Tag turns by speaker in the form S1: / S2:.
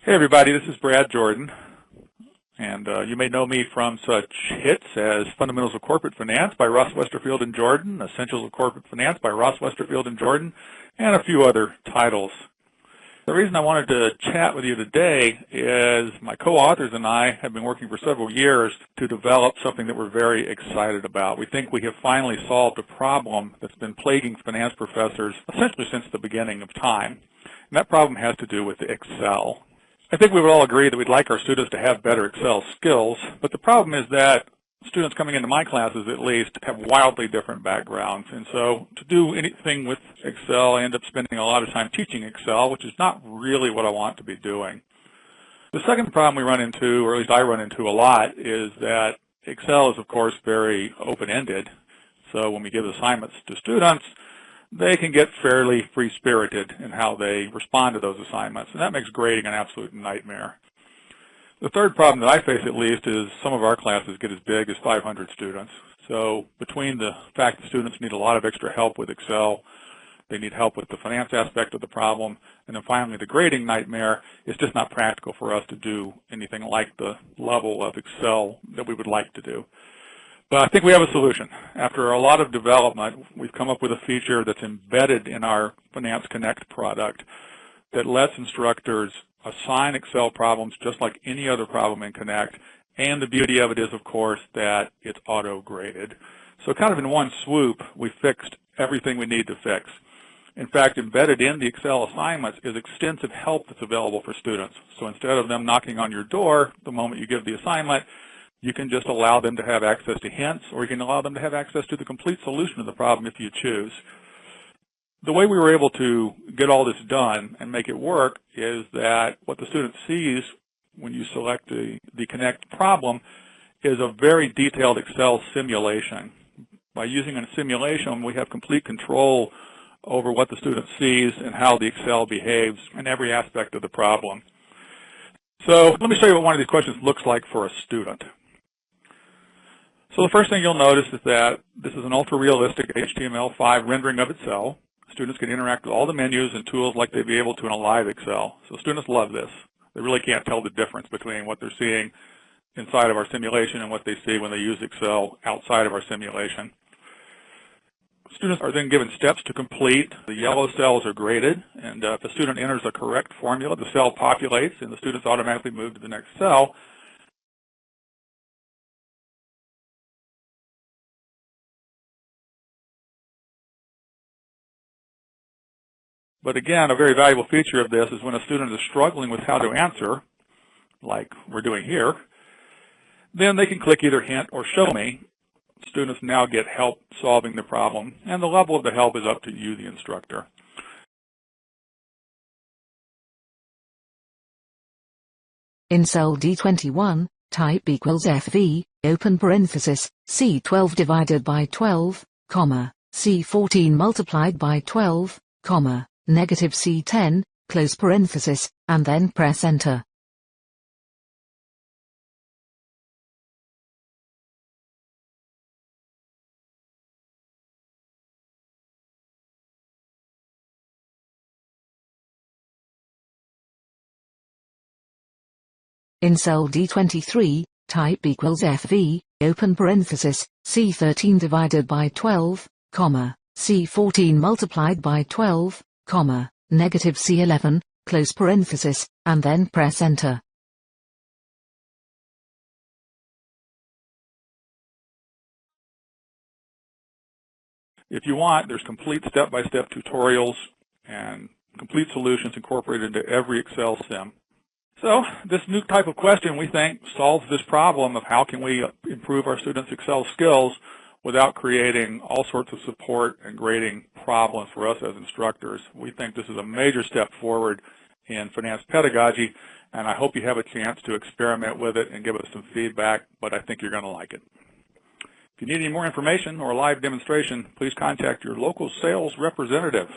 S1: Hey everybody, this is Brad Jordan, and you may know me from such hits as Fundamentals of Corporate Finance by Ross Westerfield and Jordan, Essentials of Corporate Finance by Ross Westerfield and Jordan, and a few other titles. The reason I wanted to chat with you today is my co-authors and I have been working for several years to develop something that we're very excited about. We think we have finally solved a problem that's been plaguing finance professors essentially since the beginning of time, and that problem has to do with Excel. I think we would all agree that we'd like our students to have better Excel skills, but the problem is that students coming into my classes, at least, have wildly different backgrounds. And so to do anything with Excel, I end up spending a lot of time teaching Excel, which is not really what I want to be doing. The second problem we run into, or at least I run into a lot, is that Excel is, of course, very open-ended. So when we give assignments to students, they can get fairly free-spirited in how they respond to those assignments, and that makes grading an absolute nightmare. The third problem that I face, at least, is some of our classes get as big as 500 students. So between the fact that students need a lot of extra help with Excel, they need help with the finance aspect of the problem, and then finally the grading nightmare, it's just not practical for us to do anything like the level of Excel that we would like to do. But I think we have a solution. After a lot of development, we've come up with a feature that's embedded in our Finance Connect product that lets instructors assign Excel problems just like any other problem in Connect. And the beauty of it is, of course, that it's auto-graded. So kind of in one swoop, we fixed everything we need to fix. In fact, embedded in the Excel assignments is extensive help that's available for students. So instead of them knocking on your door the moment you give the assignment, you can just allow them to have access to hints, or you can allow them to have access to the complete solution of the problem if you choose. The way we were able to get all this done and make it work is that what the student sees when you select the Connect problem is a very detailed Excel simulation. By using a simulation, we have complete control over what the student sees and how the Excel behaves in every aspect of the problem. So let me show you what one of these questions looks like for a student. So the first thing you'll notice is that this is an ultra-realistic HTML5 rendering of Excel. Students can interact with all the menus and tools like they'd be able to in a live Excel. So students love this. They really can't tell the difference between what they're seeing inside of our simulation and what they see when they use Excel outside of our simulation. Students are then given steps to complete. The yellow cells are graded, and if a student enters a correct formula, the cell populates and the students automatically move to the next cell. But again, a very valuable feature of this is when a student is struggling with how to answer, like we're doing here, then they can click either Hint or Show Me. Students now get help solving the problem, and the level of the help is up to you, the instructor.
S2: In cell D21, type equals FV, open parenthesis, C12 divided by 12, comma, C14 multiplied by 12, comma, negative C10, close parenthesis, and then press Enter. In cell D23, type equals FV, open parenthesis, C13 divided by 12, comma, C14 multiplied by 12, comma, negative C11, close parenthesis, and then press Enter.
S1: If you want, there's complete step-by-step tutorials and complete solutions incorporated into every Excel sim. So this new type of question, we think, solves this problem of how can we improve our students' Excel skills without creating all sorts of support and grading problems for us as instructors. We think this is a major step forward in finance pedagogy, and I hope you have a chance to experiment with it and give us some feedback, but I think you're going to like it. If you need any more information or a live demonstration, please contact your local sales representative.